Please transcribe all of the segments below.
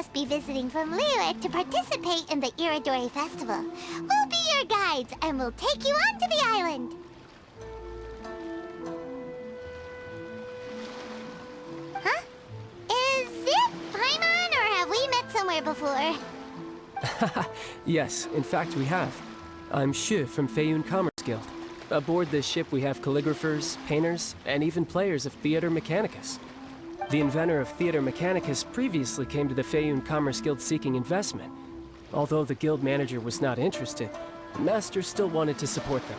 must be visiting from Liyue to participate in the Iradori Festival. We'll be your guides, and we'll take you onto the island. Huh? Is it Paimon, or have we met somewhere before? Yes, in fact we have. I'm Shu from Feiyun Commerce Guild. Aboard this ship we have calligraphers, painters, and even players of Theater Mechanicus. The inventor of Theater Mechanicus previously came to the Feiyun Commerce Guild seeking investment. Although the guild manager was not interested, Master still wanted to support them.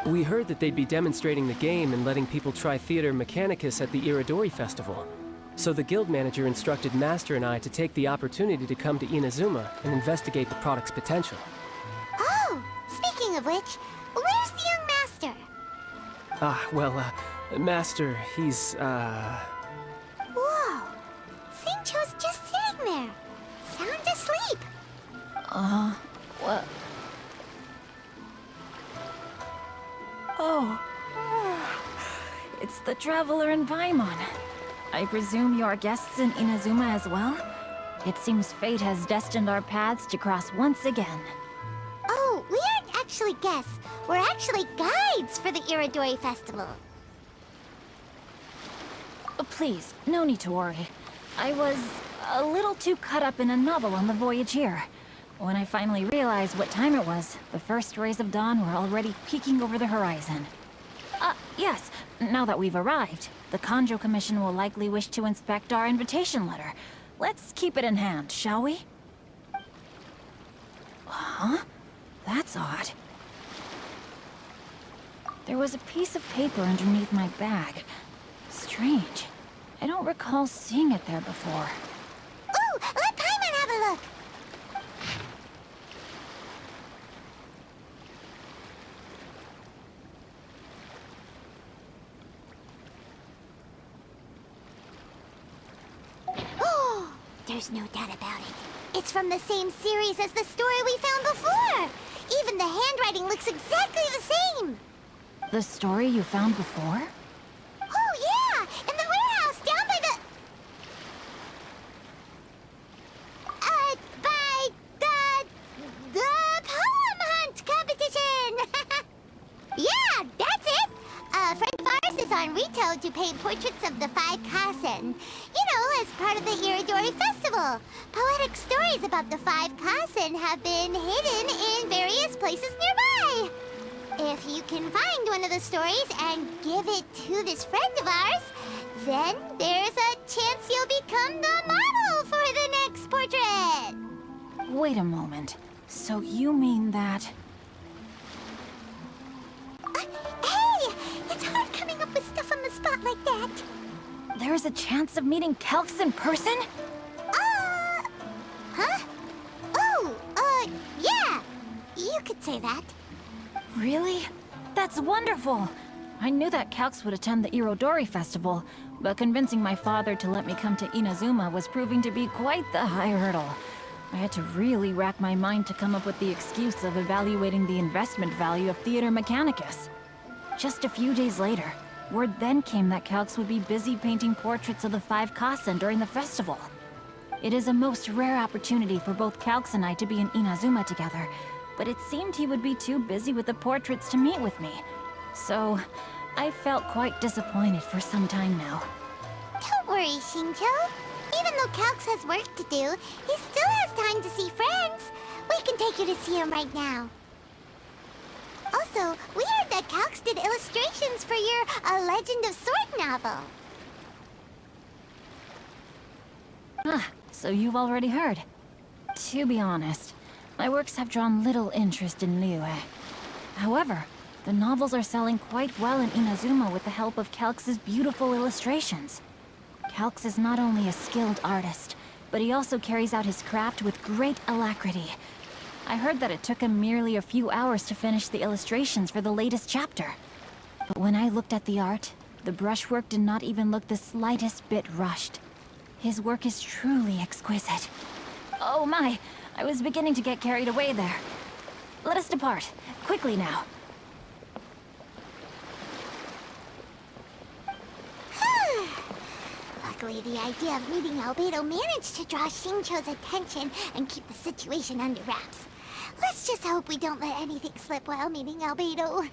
We heard that they'd be demonstrating the game and letting people try Theater Mechanicus at the Iradori Festival. So the guild manager instructed Master and I to take the opportunity to come to Inazuma and investigate the product's potential. Oh, speaking of which, where's the young master? Master, he's, Whoa! Xingqiu's just sitting there, sound asleep. What? Oh. It's the Traveler in Paimon. I presume you are guests in Inazuma as well? It seems fate has destined our paths to cross once again. Oh, we aren't actually guests. We're actually guides for the Iradori Festival. Please, no need to worry. I was a little too caught up in a novel on the voyage here. When I finally realized what time it was, the first rays of dawn were already peeking over the horizon. Yes, now that we've arrived, the Kanjo Commission will likely wish to inspect our invitation letter. Let's keep it in hand, shall we? Huh? That's odd. There was a piece of paper underneath my bag. Strange. I don't recall seeing it there before. Ooh, let Paimon have a look! Oh, there's no doubt about it. It's from the same series as the story we found before! Even the handwriting looks exactly the same! The story you found before? Oh, yeah! In the warehouse down by the poem hunt competition! Yeah, that's it! A friend of ours is on Rito to paint portraits of the 5 Kasen. You know, as part of the Iradori Festival. Poetic stories about the 5 Kasen have been hidden in various places nearby. If you can find one of the stories and give it to this friend of ours, then there's a chance you'll become the model for the next portrait! Wait a moment. So you mean that... Hey! It's hard coming up with stuff on the spot like that! There's a chance of meeting Calx in person? Huh? Oh, yeah! You could say that. Really? That's wonderful! I knew that Calx would attend the Irodori Festival, but convincing my father to let me come to Inazuma was proving to be quite the high hurdle. I had to really rack my mind to come up with the excuse of evaluating the investment value of Theater Mechanicus. Just a few days later, word then came that Calx would be busy painting portraits of the 5 Kasen during the festival. It is a most rare opportunity for both Calx and I to be in Inazuma together, but it seemed he would be too busy with the portraits to meet with me. So, I felt quite disappointed for some time now. Don't worry, Xingqiu. Even though Calx has work to do, he still has time to see friends. We can take you to see him right now. Also, we heard that Calx did illustrations for your A Legend of Sword novel. So you've already heard. To be honest, my works have drawn little interest in Liyue. However, the novels are selling quite well in Inazuma with the help of Calx's beautiful illustrations. Calx is not only a skilled artist, but he also carries out his craft with great alacrity. I heard that it took him merely a few hours to finish the illustrations for the latest chapter. But when I looked at the art, the brushwork did not even look the slightest bit rushed. His work is truly exquisite. Oh my, I was beginning to get carried away there. Let us depart, quickly now. Luckily, the idea of meeting Albedo managed to draw Xingqiu's attention and keep the situation under wraps. Let's just hope we don't let anything slip while meeting Albedo.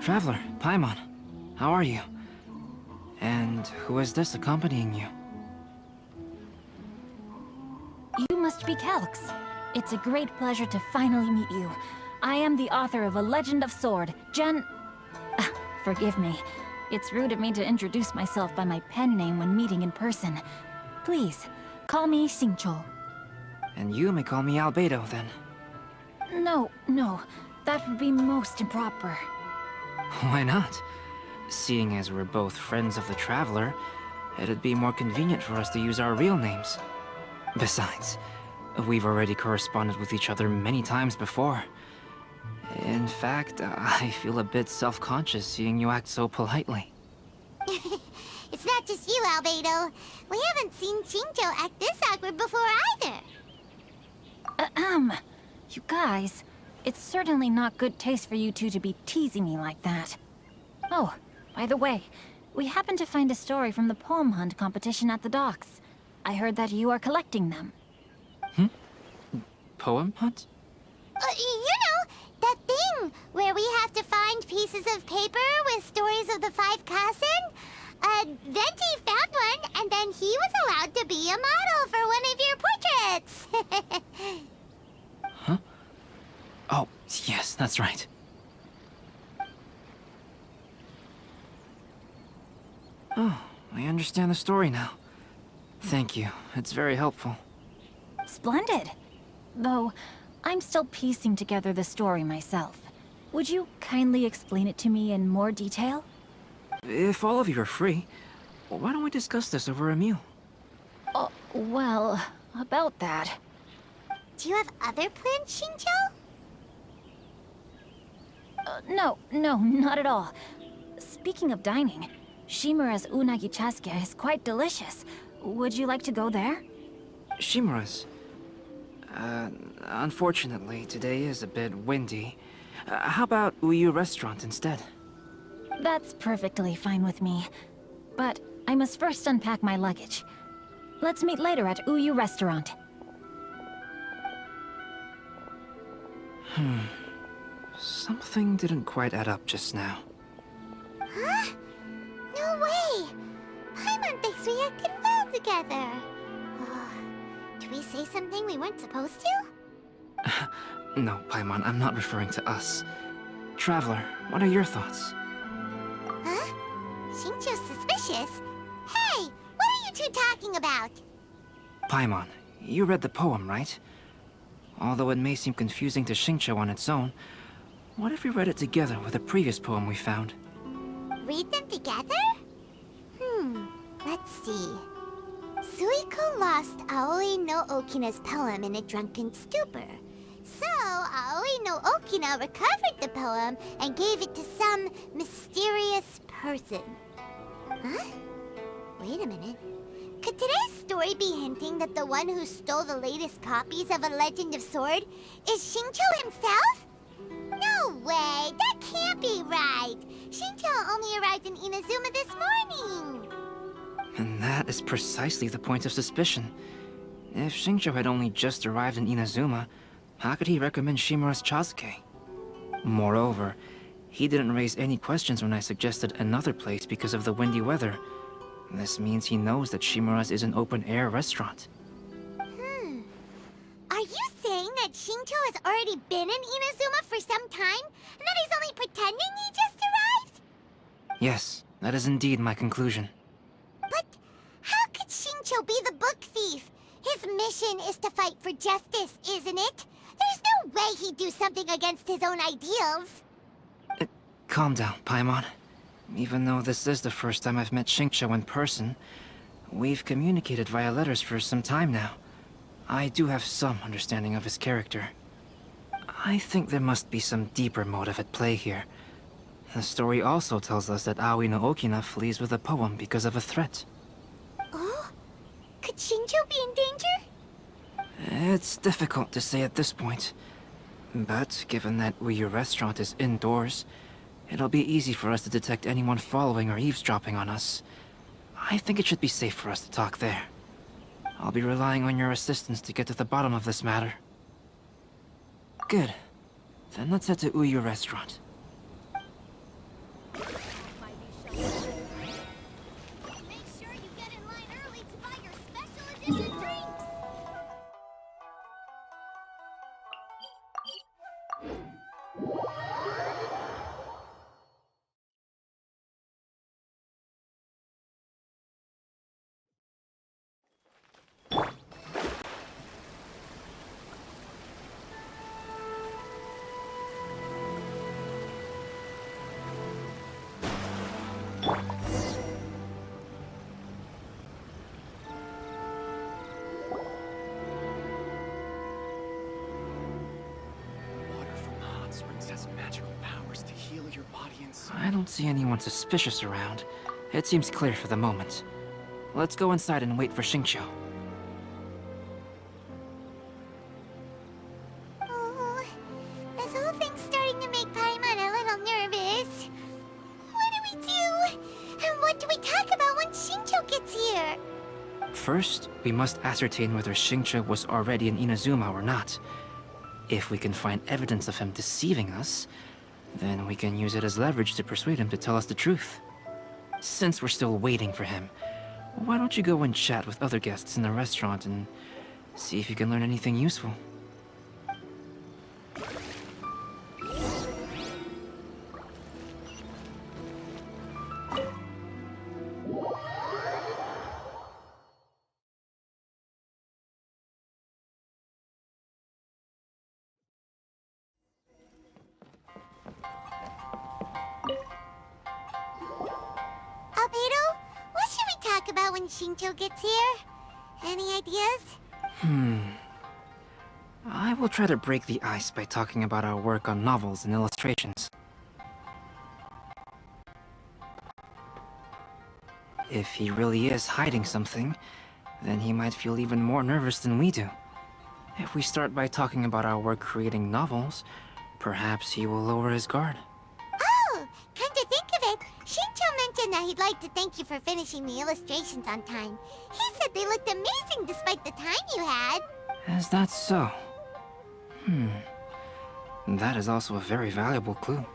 Traveler, Paimon, how are you? And who is this accompanying you? You must be Calx. It's a great pleasure to finally meet you. I am the author of A Legend of Sword, Forgive me. It's rude of me to introduce myself by my pen name when meeting in person. Please, call me Xingqiu. And you may call me Albedo, then. No, that would be most improper. Why not? Seeing as we're both friends of the Traveler, it'd be more convenient for us to use our real names. Besides, we've already corresponded with each other many times before. In fact, I feel a bit self-conscious seeing you act so politely. It's not just you, Albedo. We haven't seen Xingqiu act this awkward before either. You guys, it's certainly not good taste for you two to be teasing me like that. Oh, by the way, we happened to find a story from the poem hunt competition at the docks. I heard that you are collecting them. Poem hunt? You know, that thing where we have to find pieces of paper with stories of the 5 Kasen. Venti found one, and then he was allowed to be a model for one of your portraits. Huh? Oh, yes, that's right. Oh, I understand the story now. Thank you. It's very helpful. Splendid. Though, I'm still piecing together the story myself. Would you kindly explain it to me in more detail? If all of you are free, why don't we discuss this over a meal? Well, about that. Do you have other plans, Xingqiu? No, not at all. Speaking of dining, Shimura's unagi chasuke is quite delicious. Would you like to go there? Shimura's. Unfortunately, today is a bit windy. How about Uyu Restaurant instead? That's perfectly fine with me. But I must first unpack my luggage. Let's meet later at Uyu Restaurant. Something didn't quite add up just now. Huh? No way! Paimon thinks we acted well together. Did we say something we weren't supposed to? No, Paimon, I'm not referring to us. Traveler, what are your thoughts? Huh? Xingqiu's suspicious? Hey, what are you two talking about? Paimon, you read the poem, right? Although it may seem confusing to Xingqiu on its own, what if we read it together with a previous poem we found? Read them together? Let's see. Suiko lost Aoi no Okina's poem in a drunken stupor. So, Aoi no Okina recovered the poem and gave it to some mysterious person. Huh? Wait a minute. Could today's story be hinting that the one who stole the latest copies of A Legend of Sword is Xingqiu himself? No way! That can't be right! Xingqiu only arrived in Inazuma this morning! And that is precisely the point of suspicion. If Xingqiu had only just arrived in Inazuma, how could he recommend Shimura's chasuke? Moreover, he didn't raise any questions when I suggested another place because of the windy weather. This means he knows that Shimura's is an open-air restaurant. Are you saying that Shincho has already been in Inazuma for some time, and that he's only pretending he just arrived? Yes, that is indeed my conclusion. But how could Shincho be the book thief? His mission is to fight for justice, isn't it? There's no way he'd do something against his own ideals. Calm down, Paimon. Even though this is the first time I've met Shincho in person, we've communicated via letters for some time now. I do have some understanding of his character. I think there must be some deeper motive at play here. The story also tells us that Aoi no Okina flees with a poem because of a threat. Oh? Could Shincho be in danger? It's difficult to say at this point. But given that Uyu Restaurant is indoors, it'll be easy for us to detect anyone following or eavesdropping on us. I think it should be safe for us to talk there. I'll be relying on your assistance to get to the bottom of this matter. Good. Then let's head to Uyu Restaurant. Make sure you get in line early to buy your special edition drinks. I don't see anyone suspicious around. It seems clear for the moment. Let's go inside and wait for Shincho. Oh, this whole thing's starting to make Paimon a little nervous. What do we do? And what do we talk about when Shincho gets here? First, we must ascertain whether Shincho was already in Inazuma or not. If we can find evidence of him deceiving us, then we can use it as leverage to persuade him to tell us the truth. Since we're still waiting for him, why don't you go and chat with other guests in the restaurant and see if you can learn anything useful? Albedo, what should we talk about when Shincho gets here? Any ideas? I will try to break the ice by talking about our work on novels and illustrations. If he really is hiding something, then he might feel even more nervous than we do. If we start by talking about our work creating novels, perhaps he will lower his guard. Oh, come to think of it, Shincho mentioned that he'd like to thank you for finishing the illustrations on time. He said they looked amazing despite the time you had. Is that so? That is also a very valuable clue.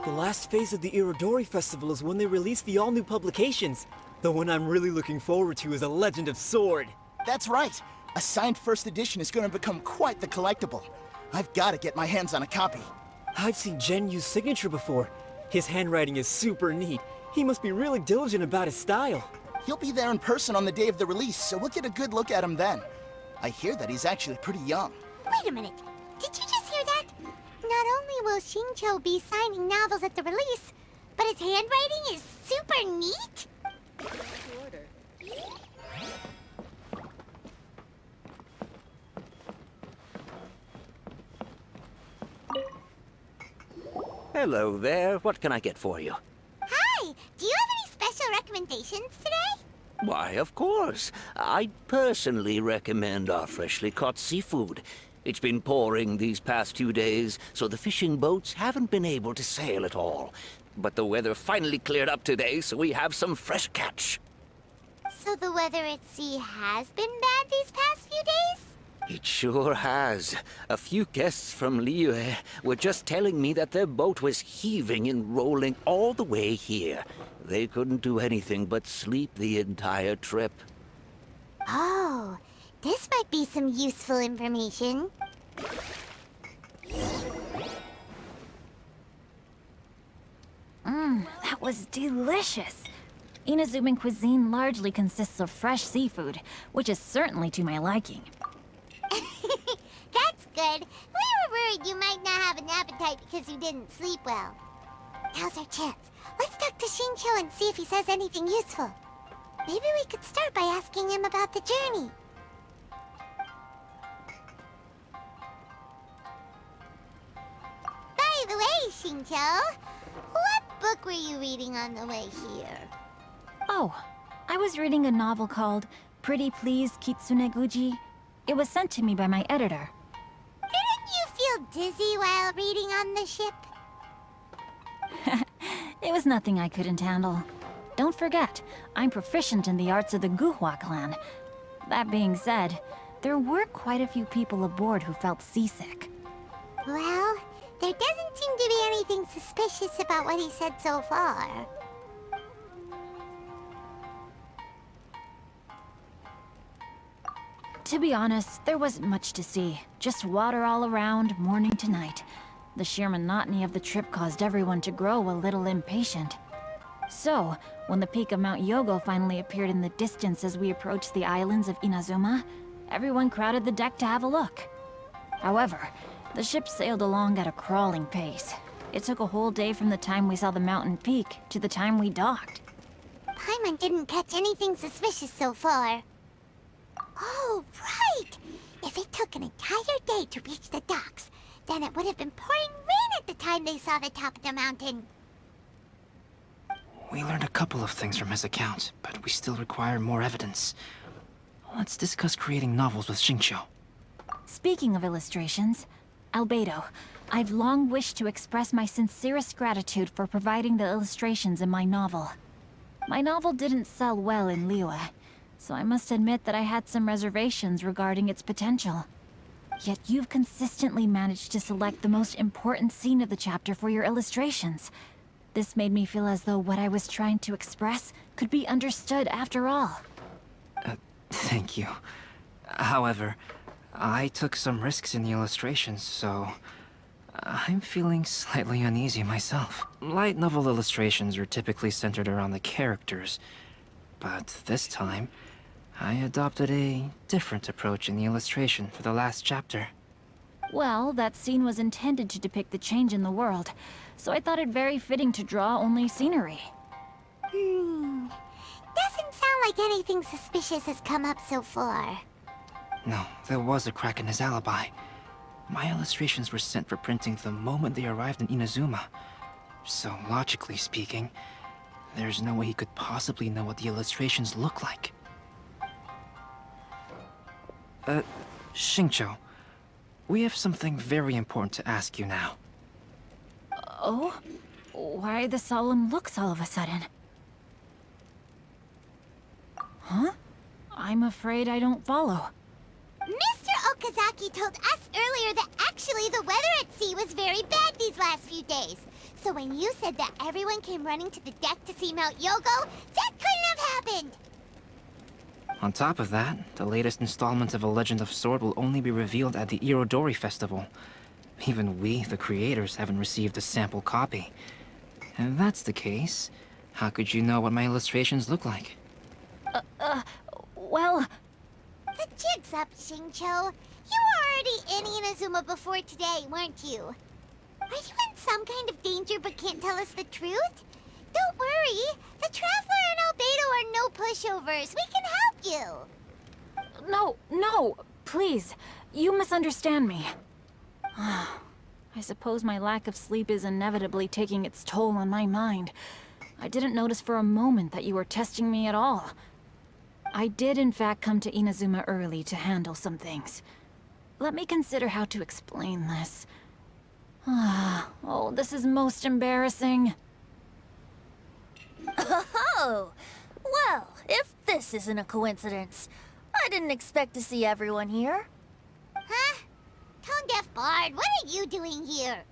The last phase of the Iradori Festival is when they release the all-new publications. The one I'm really looking forward to is A Legend of Sword. That's right. A signed first edition is going to become quite the collectible. I've got to get my hands on a copy. I've seen Genyu's signature before. His handwriting is super neat. He must be really diligent about his style. He'll be there in person on the day of the release, so we'll get a good look at him then. I hear that he's actually pretty young. Wait a minute, did you just hear that? Not only will Shincho be signing novels at the release, but his handwriting is super neat? Hello there. What can I get for you? Hi, do you have any special recommendations today? Why, of course. I'd personally recommend our freshly caught seafood. It's been pouring these past few days, so the fishing boats haven't been able to sail at all. But the weather finally cleared up today, so we have some fresh catch. So the weather at sea has been bad these past few days? It sure has. A few guests from Liyue were just telling me that their boat was heaving and rolling all the way here. They couldn't do anything but sleep the entire trip. Oh, this might be some useful information. That was delicious. Inazuman cuisine largely consists of fresh seafood, which is certainly to my liking. That's good. We were worried you might not have an appetite because you didn't sleep well. Now's our chance. Let's talk to Shincho and see if he says anything useful. Maybe we could start by asking him about the journey. By the way, Shincho, what book were you reading on the way here? Oh, I was reading a novel called Pretty Please Kitsune Guji. It was sent to me by my editor. Didn't you feel dizzy while reading on the ship? It was nothing I couldn't handle. Don't forget, I'm proficient in the arts of the Guhua clan. That being said, there were quite a few people aboard who felt seasick. Well, there doesn't seem to be anything suspicious about what he said so far. To be honest, there wasn't much to see. Just water all around, morning to night. The sheer monotony of the trip caused everyone to grow a little impatient. So, when the peak of Mount Yogo finally appeared in the distance as we approached the islands of Inazuma, everyone crowded the deck to have a look. However, the ship sailed along at a crawling pace. It took a whole day from the time we saw the mountain peak to the time we docked. Paimon didn't catch anything suspicious so far. Oh, right! If it took an entire day to reach the docks, then it would have been pouring rain at the time they saw the top of the mountain. We learned a couple of things from his account, but we still require more evidence. Let's discuss creating novels with Xingqiu. Speaking of illustrations, Albedo, I've long wished to express my sincerest gratitude for providing the illustrations in my novel. My novel didn't sell well in Liyue, so I must admit that I had some reservations regarding its potential. Yet you've consistently managed to select the most important scene of the chapter for your illustrations. This made me feel as though what I was trying to express could be understood after all. Thank you. However, I took some risks in the illustrations, so I'm feeling slightly uneasy myself. Light novel illustrations are typically centered around the characters, but this time, I adopted a different approach in the illustration for the last chapter. Well, that scene was intended to depict the change in the world, so I thought it very fitting to draw only scenery. Doesn't sound like anything suspicious has come up so far. No, there was a crack in his alibi. My illustrations were sent for printing the moment they arrived in Inazuma. So, logically speaking, there's no way he could possibly know what the illustrations look like. Xingqiu, we have something very important to ask you now. Oh? Why the solemn looks all of a sudden? Huh? I'm afraid I don't follow. Mr. Okazaki told us earlier that actually the weather at sea was very bad these last few days. So when you said that everyone came running to the deck to see Mount Yogo, that couldn't have happened! On top of that, the latest installment of A Legend of Sword will only be revealed at the Iradori festival. Even we, the creators, haven't received a sample copy. And if that's the case, how could you know what my illustrations look like? Well... The jig's up, Xingqiu. You were already in Inazuma before today, weren't you? Are you in some kind of danger but can't tell us the truth? Don't worry. The Traveler and Albedo are no pushovers. We can help you. No, please. You misunderstand me. I suppose my lack of sleep is inevitably taking its toll on my mind. I didn't notice for a moment that you were testing me at all. I did in fact come to Inazuma early to handle some things. Let me consider how to explain this. Oh, this is most embarrassing. Oh, well, if this isn't a coincidence, I didn't expect to see everyone here. Bard, what are you doing here?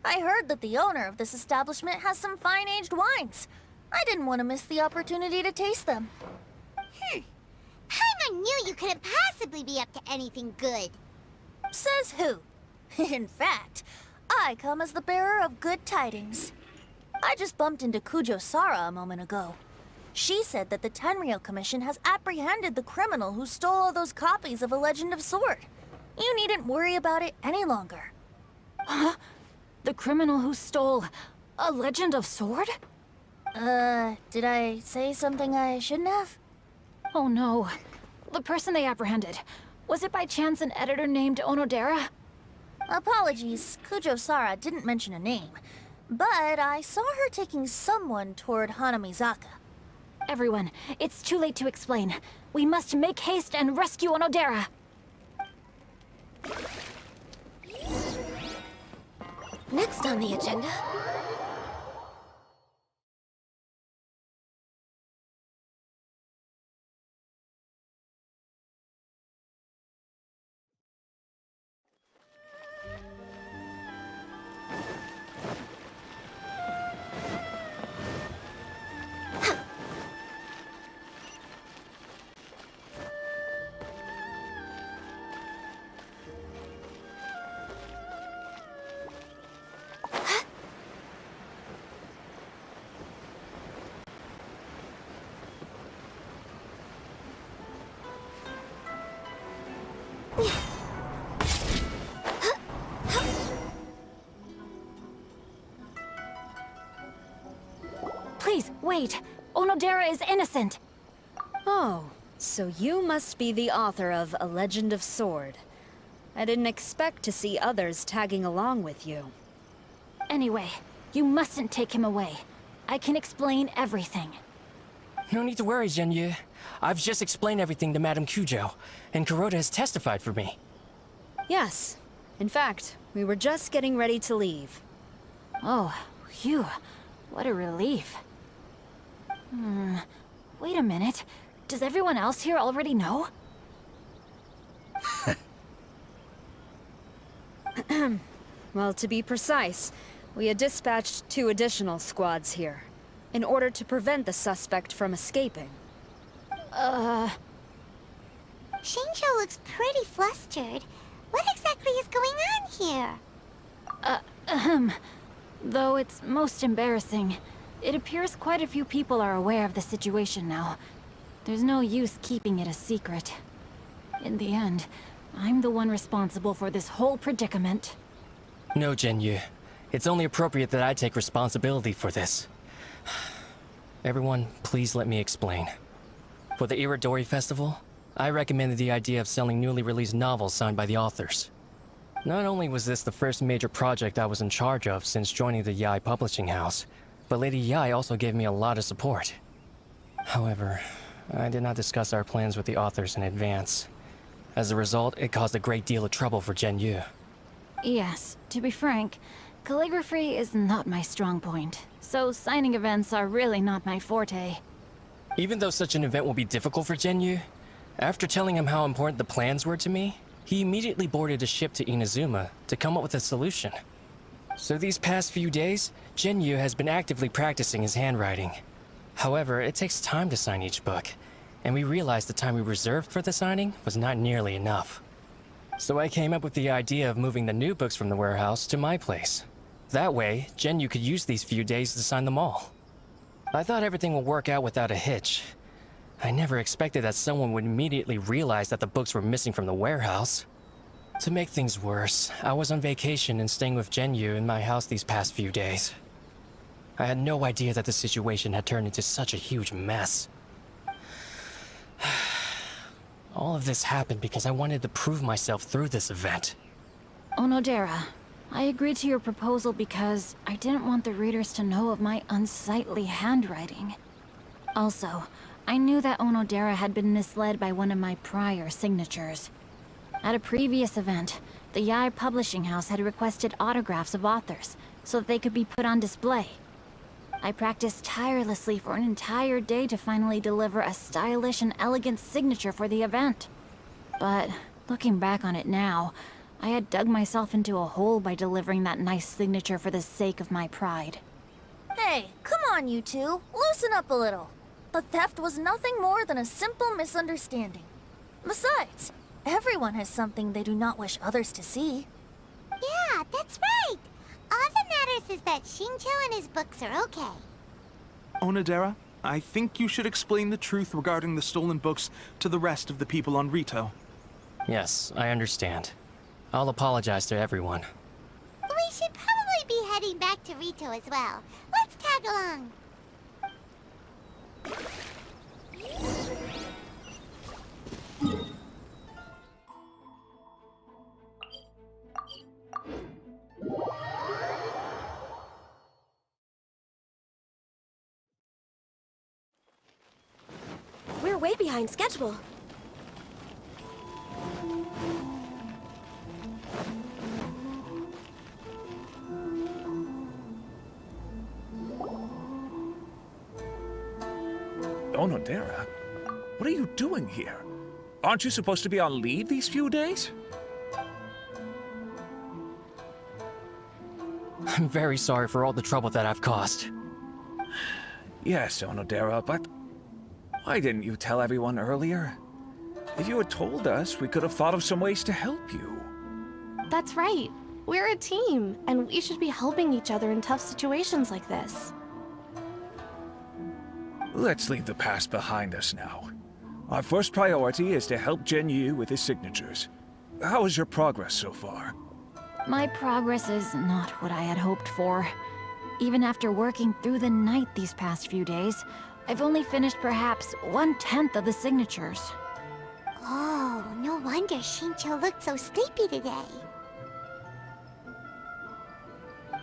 I heard that the owner of this establishment has some fine-aged wines. I didn't want to miss the opportunity to taste them. Paimon knew you couldn't possibly be up to anything good. Says who? In fact, I come as the bearer of good tidings. I just bumped into Kujo Sara a moment ago. She said that the Tenryou Commission has apprehended the criminal who stole all those copies of A Legend of Sword. You needn't worry about it any longer. Huh? The criminal who stole A Legend of Sword? Did I say something I shouldn't have? Oh no. The person they apprehended. Was it by chance an editor named Onodera? Apologies, Kujo Sara didn't mention a name. But I saw her taking someone toward Hanamizaka. Everyone, it's too late to explain. We must make haste and rescue Onodera. Next on the agenda... Please, wait. Onodera is innocent. Oh, so you must be the author of A Legend of Sword. I didn't expect to see others tagging along with you. Anyway, you mustn't take him away. I can explain everything. No need to worry, Zhenyu. I've just explained everything to Madame Kujo, and Kuroda has testified for me. Yes. In fact, we were just getting ready to leave. Oh, phew. What a relief. Wait a minute. Does everyone else here already know? Well, to be precise, we had dispatched 2 additional squads here, in order to prevent the suspect from escaping. Xingqiu looks pretty flustered. What exactly is going on here? Though it's most embarrassing, it appears quite a few people are aware of the situation now. There's no use keeping it a secret. In the end, I'm the one responsible for this whole predicament. No, Zhenyu. It's only appropriate that I take responsibility for this. Everyone, please let me explain. For the Iradori Festival, I recommended the idea of selling newly released novels signed by the authors. Not only was this the first major project I was in charge of since joining the Yae publishing house, but Lady Yae also gave me a lot of support. However, I did not discuss our plans with the authors in advance. As a result, it caused a great deal of trouble for Zhenyu. Yes, to be frank, calligraphy is not my strong point, so signing events are really not my forte. Even though such an event will be difficult for Zhenyu, after telling him how important the plans were to me, he immediately boarded a ship to Inazuma to come up with a solution. So these past few days, Zhenyu has been actively practicing his handwriting. However, it takes time to sign each book, and we realized the time we reserved for the signing was not nearly enough. So I came up with the idea of moving the new books from the warehouse to my place. That way, Zhenyu could use these few days to sign them all. I thought everything would work out without a hitch. I never expected that someone would immediately realize that the books were missing from the warehouse. To make things worse, I was on vacation and staying with Zhenyu in my house these past few days. I had no idea that the situation had turned into such a huge mess. All of this happened because I wanted to prove myself through this event. Onodera, I agreed to your proposal because I didn't want the readers to know of my unsightly handwriting. Also, I knew that Onodera had been misled by one of my prior signatures. At a previous event, the Yae publishing house had requested autographs of authors so that they could be put on display. I practiced tirelessly for an entire day to finally deliver a stylish and elegant signature for the event. But Looking back on it now, I had dug myself into a hole by delivering that nice signature for the sake of my pride. Hey, come on, you two. Loosen up a little. The theft was nothing more than a simple misunderstanding. Besides, everyone has something they do not wish others to see. Yeah, that's right. All that matters is that Shincho and his books are okay. Onodera, I think you should explain the truth regarding the stolen books to the rest of the people on Rito. Yes, I understand. I'll apologize to everyone. We should probably be heading back to Rito as well. Let's tag along. We're way behind schedule. Onodera, what are you doing here? Aren't you supposed to be on leave these few days? I'm very sorry for all the trouble that I've caused. Yes, Onodera, but why didn't you tell everyone earlier? If you had told us, we could have thought of some ways to help you. That's right. We're a team, and we should be helping each other in tough situations like this. Let's leave the past behind us now. Our first priority is to help Genyu with his signatures. How is your progress so far? My progress is not what I had hoped for. Even after working through the night these past few days, I've only finished perhaps 1/10 of the signatures. Oh, no wonder Shincho looked so sleepy today.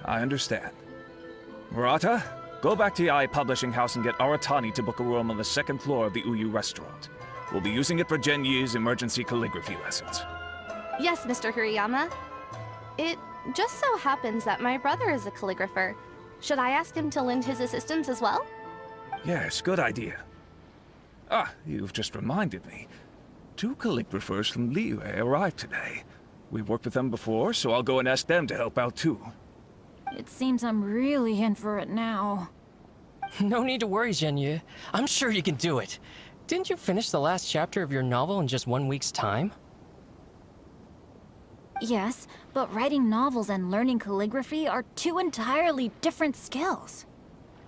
I understand. Murata, go back to Yae Publishing House and get Aratani to book a room on the second floor of the Uyu restaurant. We'll be using it for Genyu's emergency calligraphy lessons. Yes, Mr. Hirayama. It just so happens that my brother is a calligrapher. Should I ask him to lend his assistance as well? Yes, good idea. Ah, you've just reminded me. 2 calligraphers from Liyue arrived today. We've worked with them before, so I'll go and ask them to help out too. It seems I'm really in for it now. No need to worry, Genyu. I'm sure you can do it. Didn't you finish the last chapter of your novel in just 1 week's time? Yes, but writing novels and learning calligraphy are 2 entirely different skills.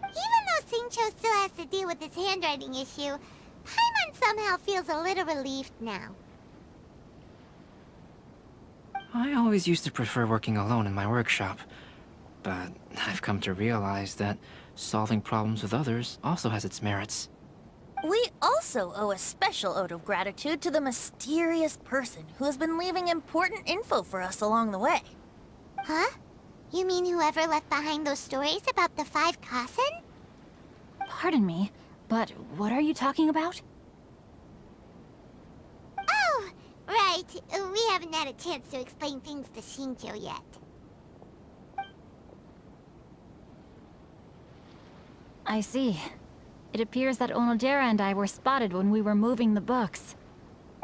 Even though Shincho still has to deal with his handwriting issue, Paimon somehow feels a little relieved now. I always used to prefer working alone in my workshop, but I've come to realize that solving problems with others also has its merits. We also owe a special ode of gratitude to the mysterious person who has been leaving important info for us along the way. Huh? You mean whoever left behind those stories about the 5 Kasen? Pardon me, but what are you talking about? Oh, right. We haven't had a chance to explain things to Shincho yet. I see. It appears that Onodera and I were spotted when we were moving the books.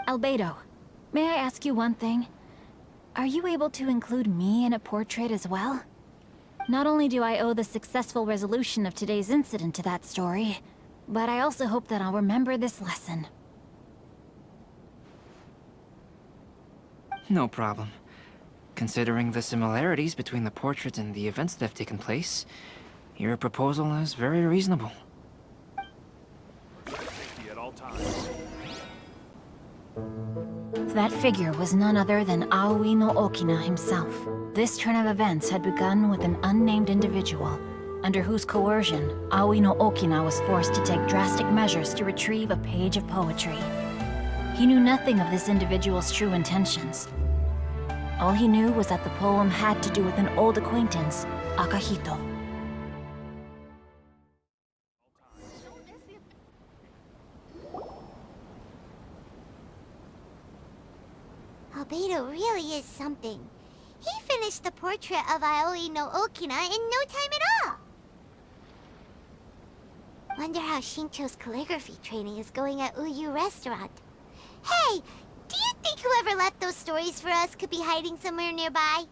Albedo, may I ask you one thing? Are you able to include me in a portrait as well? Not only do I owe the successful resolution of today's incident to that story, but I also hope that I'll remember this lesson. No problem. Considering the similarities between the portraits and the events that have taken place, your proposal is very reasonable. Safety at all times. That figure was none other than Aoi no Okina himself. This turn of events had begun with an unnamed individual, under whose coercion, Aoi no Okina was forced to take drastic measures to retrieve a page of poetry. He knew nothing of this individual's true intentions. All he knew was that the poem had to do with an old acquaintance, Akahito. Albedo really is something. He finished the portrait of Aoi no Okina in no time at all. Wonder how Shincho's calligraphy training is going at Uyu Restaurant. Hey, do you think whoever left those stories for us could be hiding somewhere nearby.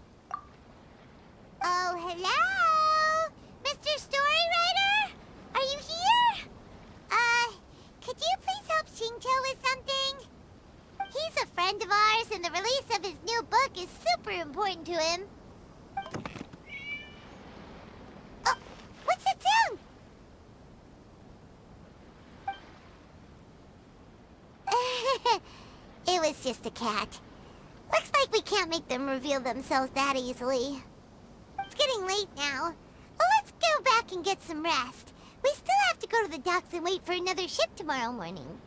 Oh, hello? Mr. Storywriter? Are you here? Could you please help Shincho with something? He's a friend of ours, and the release of his new book is super important to him. Oh, what's that sound? It was just a cat. Looks like we can't make them reveal themselves that easily. It's getting late now. Well, let's go back and get some rest. We still have to go to the docks and wait for another ship tomorrow morning.